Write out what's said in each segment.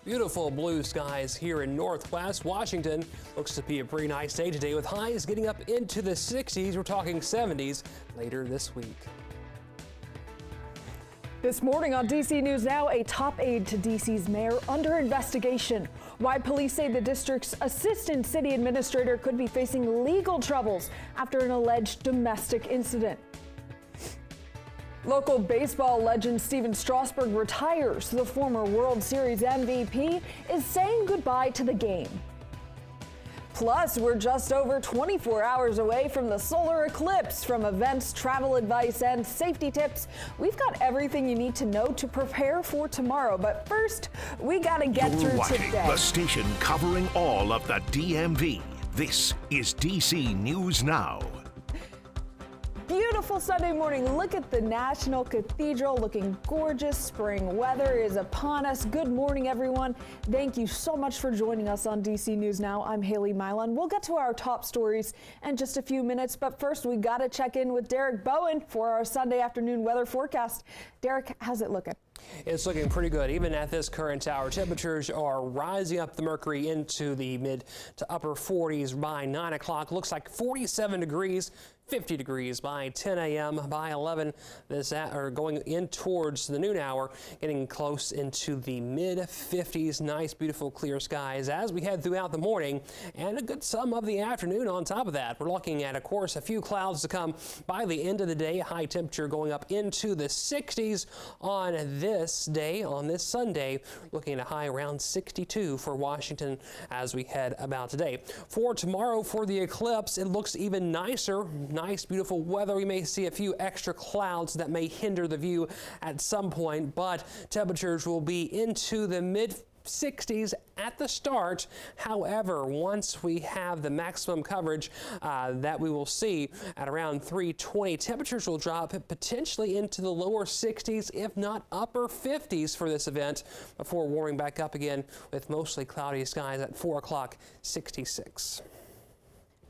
Beautiful blue skies here in Northwest Washington. Looks to be a pretty nice day today with highs getting up into the 60s. We're talking 70s later this week. This morning on DC News Now, a top aide to DC's mayor under investigation. Why police say the district's assistant city administrator could be facing legal troubles after an alleged domestic incident. Local baseball legend Steven Strasburg retires. The former World Series MVP is saying goodbye to the game. Plus, we're just over 24 hours away from the solar eclipse. From events, travel advice, and safety tips, we've got everything you need to know to prepare for tomorrow. But first, we gotta get through today. The station covering all of the DMV. This is DC News Now. Beautiful Sunday morning. Look at the National Cathedral looking gorgeous. Spring weather is upon us. Good morning, everyone. Thank you so much for joining us on DC News Now. I'm Haley Milan. We'll get to our top stories in just a few minutes, but first we got to check in with Derek Bowen for our Sunday afternoon weather forecast. Derek, how's it looking? It's looking pretty good. Even at this current hour, temperatures are rising up the mercury into the mid to upper 40s by 9 o'clock. Looks like 47 degrees. 50 degrees by 10 a.m. by 11 going in towards the noon hour, getting close into the mid 50s. Nice, beautiful, clear skies as we head throughout the morning and a good some of the afternoon on top of that. We're looking at, of course, a few clouds to come by the end of the day. High temperature going up into the 60s on this day, on this Sunday, looking at a high around 62 for Washington as we head about today. For tomorrow, for the eclipse, it looks even nicer. Nice, beautiful weather. We may see a few extra clouds that may hinder the view at some point, but temperatures will be into the mid 60s at the start. However, once we have the maximum coverage that we will see at around 3:20, temperatures will drop potentially into the lower 60s, if not upper 50s for this event, before warming back up again with mostly cloudy skies at 4 o'clock, 66.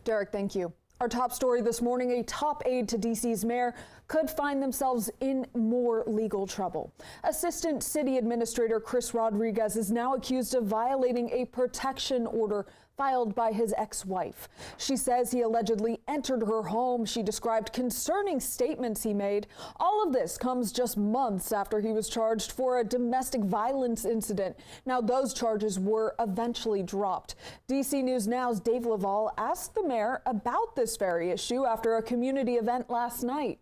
Derek, thank you. Our top story this morning, a top aide to DC's mayor could find themselves in more legal trouble. Assistant City Administrator Chris Rodriguez is now accused of violating a protection order filed by his ex-wife. She says he allegedly entered her home. She described concerning statements he made. All of this comes just months after he was charged for a domestic violence incident. Now, those charges were eventually dropped. DC News Now's Dave Laval asked the mayor about this very issue after a community event last night.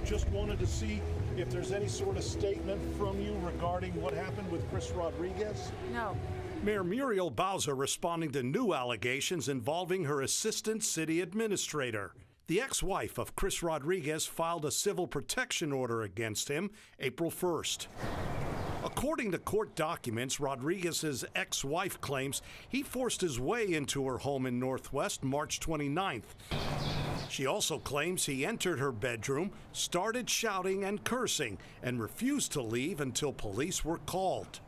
Just wanted to see if there's any sort of statement from you regarding what happened with Chris Rodriguez. No. Mayor Muriel Bowser responding to new allegations involving her assistant city administrator. The ex-wife of Chris Rodriguez filed a civil protection order against him April 1st. According to court documents, Rodriguez's ex-wife claims he forced his way into her home in Northwest March 29th. She also claims he entered her bedroom, started shouting and cursing, and refused to leave until police were called.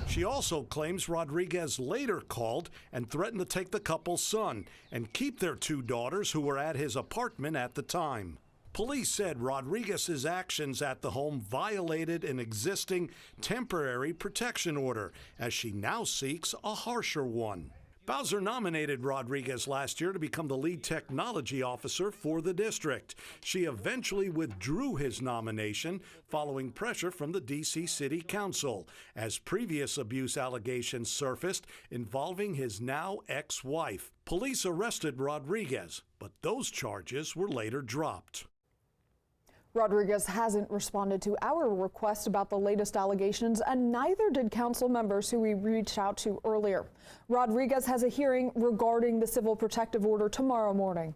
She also claims Rodriguez later called and threatened to take the couple's son and keep their 2 daughters who were at his apartment at the time. Police said Rodriguez's actions at the home violated an existing temporary protection order, as she now seeks a harsher one. Bowser nominated Rodriguez last year to become the lead technology officer for the district. She eventually withdrew his nomination following pressure from the D.C. City Council, as previous abuse allegations surfaced involving his now ex-wife. Police arrested Rodriguez, but those charges were later dropped. Rodriguez hasn't responded to our request about the latest allegations, and neither did council members who we reached out to earlier. Rodriguez has a hearing regarding the civil protective order tomorrow morning.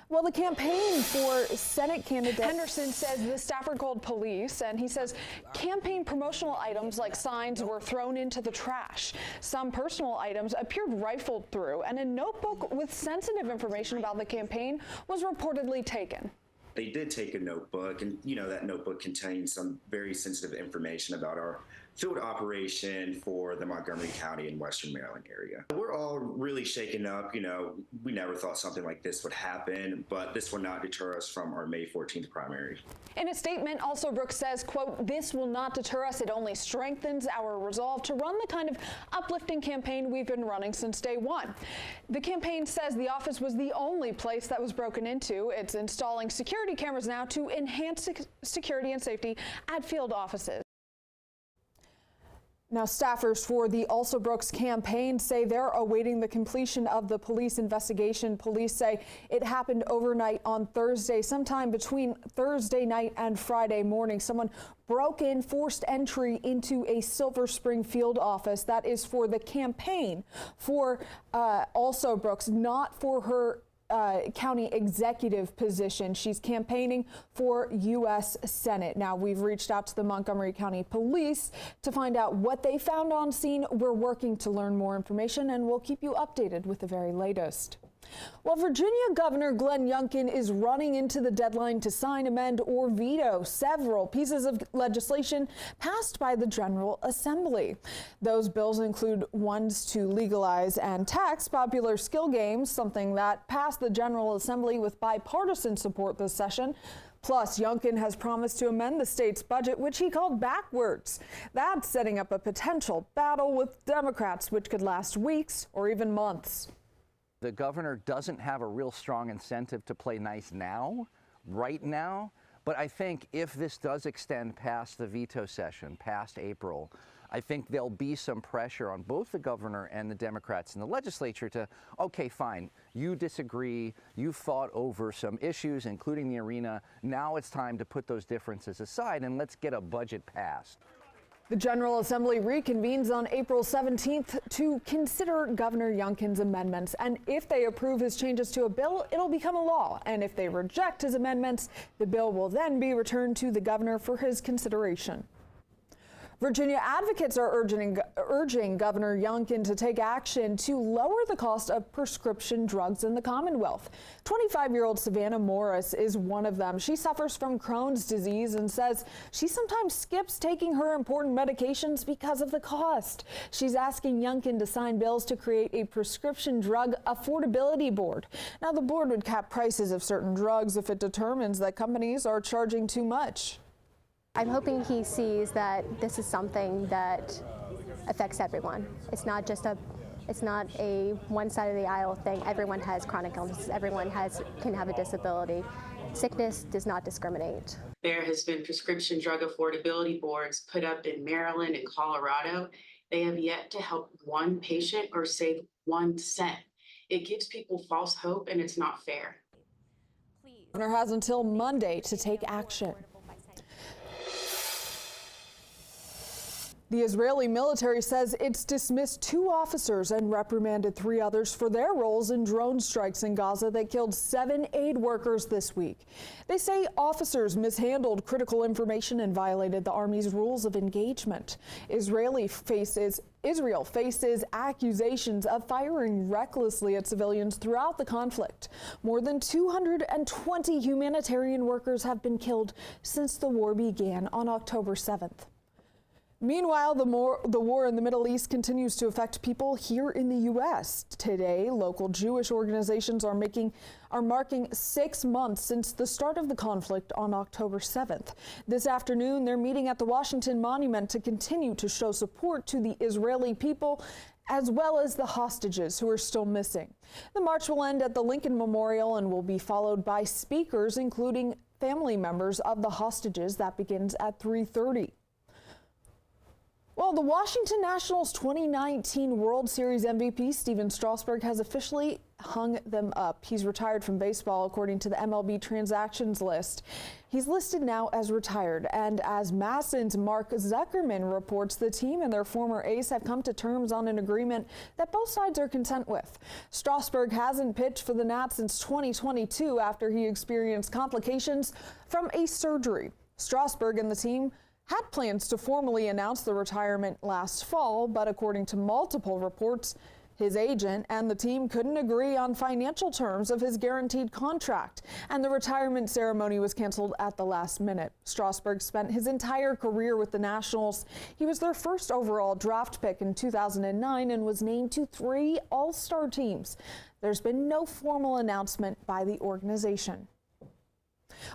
Well, the campaign for Senate candidate Henderson says the staffer called police, and he says campaign promotional items like signs were thrown into the trash. Some personal items appeared rifled through, and a notebook with sensitive information about the campaign was reportedly taken. They did take a notebook, and that notebook contained some very sensitive information about our field operation for the Montgomery County and Western Maryland area. We're all really shaken up. You know, we never thought something like this would happen, but this will not deter us from our May 14th primary. In a statement, Alsobrooks says, quote, "This will not deter us. It only strengthens our resolve to run the kind of uplifting campaign we've been running since day one." The campaign says the office was the only place that was broken into. It's installing security cameras now to enhance security and safety at field offices. Now, staffers for the Alsobrooks campaign say they're awaiting the completion of the police investigation. Police say it happened overnight on Thursday, sometime between Thursday night and Friday morning. Someone broke in, forced entry into a Silver Spring field office that is for the campaign for Alsobrooks, not for her county executive position. She's campaigning for U.S. Senate. Now, we've reached out to the Montgomery County Police to find out what they found on scene. We're working to learn more information, and we'll keep you updated with the very latest. Well, Virginia Governor Glenn Youngkin is running into the deadline to sign, amend, or veto several pieces of legislation passed by the General Assembly. Those bills include ones to legalize and tax popular skill games, something that passed the General Assembly with bipartisan support this session. Plus, Youngkin has promised to amend the state's budget, which he called backwards. That's setting up a potential battle with Democrats, which could last weeks or even months. The governor doesn't have a real strong incentive to play nice now, right now. But I think if this does extend past the veto session, past April, I think there'll be some pressure on both the governor and the Democrats in the legislature to, okay, fine, you disagree, you fought over some issues, including the arena. Now it's time to put those differences aside and let's get a budget passed. The General Assembly reconvenes on April 17th to consider Governor Youngkin's amendments. And if they approve his changes to a bill, it'll become a law. And if they reject his amendments, the bill will then be returned to the governor for his consideration. Virginia advocates are urging Governor Youngkin to take action to lower the cost of prescription drugs in the Commonwealth. 25-year-old Savannah Morris is one of them. She suffers from Crohn's disease and says she sometimes skips taking her important medications because of the cost. She's asking Youngkin to sign bills to create a prescription drug affordability board. Now, the board would cap prices of certain drugs if it determines that companies are charging too much. I'm hoping he sees that this is something that affects everyone. It's not a one side of the aisle thing. Everyone has chronic illnesses. Everyone can have a disability. Sickness does not discriminate. There has been prescription drug affordability boards put up in Maryland and Colorado. They have yet to help one patient or save 1 cent. It gives people false hope, and it's not fair. The governor has until Monday to take action. The Israeli military says it's dismissed 2 officers and reprimanded 3 others for their roles in drone strikes in Gaza that killed 7 aid workers this week. They say officers mishandled critical information and violated the army's rules of engagement. Israel faces accusations of firing recklessly at civilians throughout the conflict. More than 220 humanitarian workers have been killed since the war began on October 7th. Meanwhile, the war in the Middle East continues to affect people here in the U.S. Today, local Jewish organizations are marking 6 months since the start of the conflict on October 7th. This afternoon, they're meeting at the Washington Monument to continue to show support to the Israeli people as well as the hostages who are still missing. The march will end at the Lincoln Memorial and will be followed by speakers, including family members of the hostages. That begins at 3:30. Well, the Washington Nationals 2019 World Series MVP Stephen Strasburg has officially hung them up. He's retired from baseball according to the MLB transactions list. He's listed now as retired, and as MASN's Mark Zuckerman reports, the team and their former ace have come to terms on an agreement that both sides are content with. Strasburg hasn't pitched for the Nats since 2022 after he experienced complications from a surgery. Strasburg and the team had plans to formally announce the retirement last fall, but according to multiple reports, His agent and the team couldn't agree on financial terms of his guaranteed contract, and the retirement ceremony was canceled at the last minute. Strasburg spent his entire career with the Nationals. He was their first overall draft pick in 2009 and was named to 3 All-Star teams. There's been no formal announcement by the organization.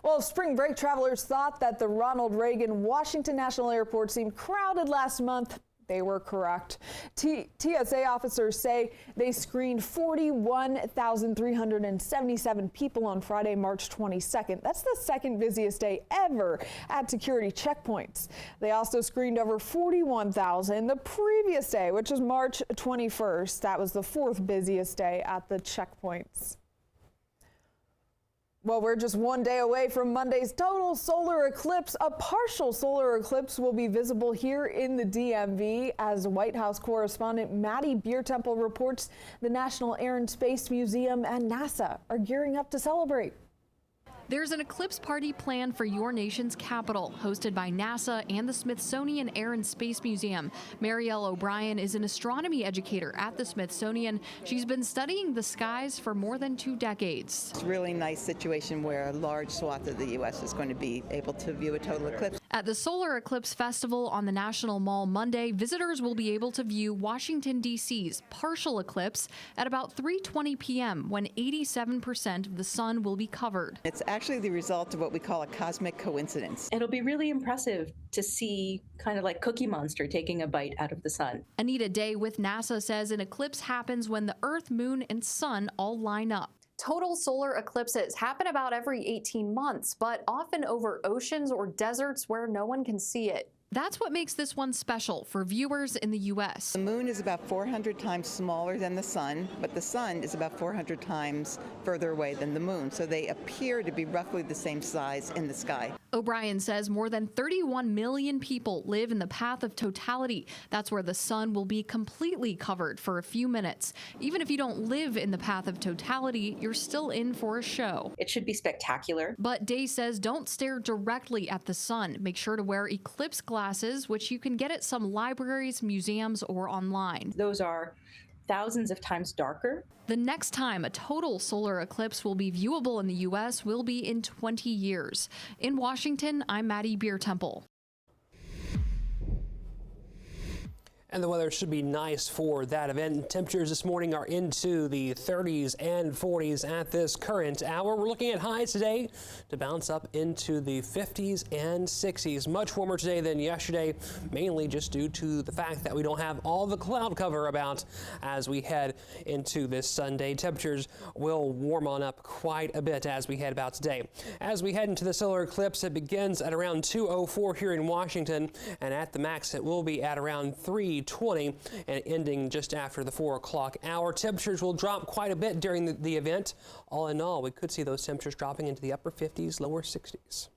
Well, if spring break travelers thought that the Ronald Reagan Washington National Airport seemed crowded last month, they were correct. TSA officers say they screened 41,377 people on Friday, March 22nd. That's the second busiest day ever at security checkpoints. They also screened over 41,000 the previous day, which was March 21st. That was the 4th busiest day at the checkpoints. Well, we're just one day away from Monday's total solar eclipse. A partial solar eclipse will be visible here in the DMV. As White House correspondent Maddie Biertempel reports, the National Air and Space Museum and NASA are gearing up to celebrate. There's an eclipse party planned for your nation's capital, hosted by NASA and the Smithsonian Air and Space Museum. Marielle O'Brien is an astronomy educator at the Smithsonian. She's been studying the skies for more than 2 decades. It's a really nice situation where a large swath of the U.S. is going to be able to view a total eclipse. At the Solar Eclipse Festival on the National Mall Monday, visitors will be able to view Washington, D.C.'s partial eclipse at about 3:20 p.m. when 87% of the sun will be covered. It's actually the result of what we call a cosmic coincidence. It'll be really impressive to see kind of like Cookie Monster taking a bite out of the sun. Anita Day with NASA says an eclipse happens when the Earth, Moon, and Sun all line up. Total solar eclipses happen about every 18 months, but often over oceans or deserts where no one can see it. That's what makes this one special for viewers in the U.S. The moon is about 400 times smaller than the sun, but the sun is about 400 times further away than the moon, so they appear to be roughly the same size in the sky. O'Brien says more than 31 million people live in the path of totality. That's where the sun will be completely covered for a few minutes. Even if you don't live in the path of totality, you're still in for a show. It should be spectacular. But Day says don't stare directly at the sun. Make sure to wear eclipse glasses, which you can get at some libraries, museums, or online. Those are thousands of times darker. The next time a total solar eclipse will be viewable in the U.S. will be in 20 years. In Washington, I'm Maddie Biertempel. And the weather should be nice for that event. Temperatures this morning are into the 30s and 40s at this current hour. We're looking at highs today to bounce up into the 50s and 60s. Much warmer today than yesterday, mainly just due to the fact that we don't have all the cloud cover about as we head into this Sunday. Temperatures will warm on up quite a bit as we head about today. As we head into the solar eclipse, it begins at around 2:04 here in Washington, and at the max it will be at around 3:20 and ending just after the 4 o'clock hour. Temperatures will drop quite a bit during the event. All in all, we could see those temperatures dropping into the upper 50s, lower 60s.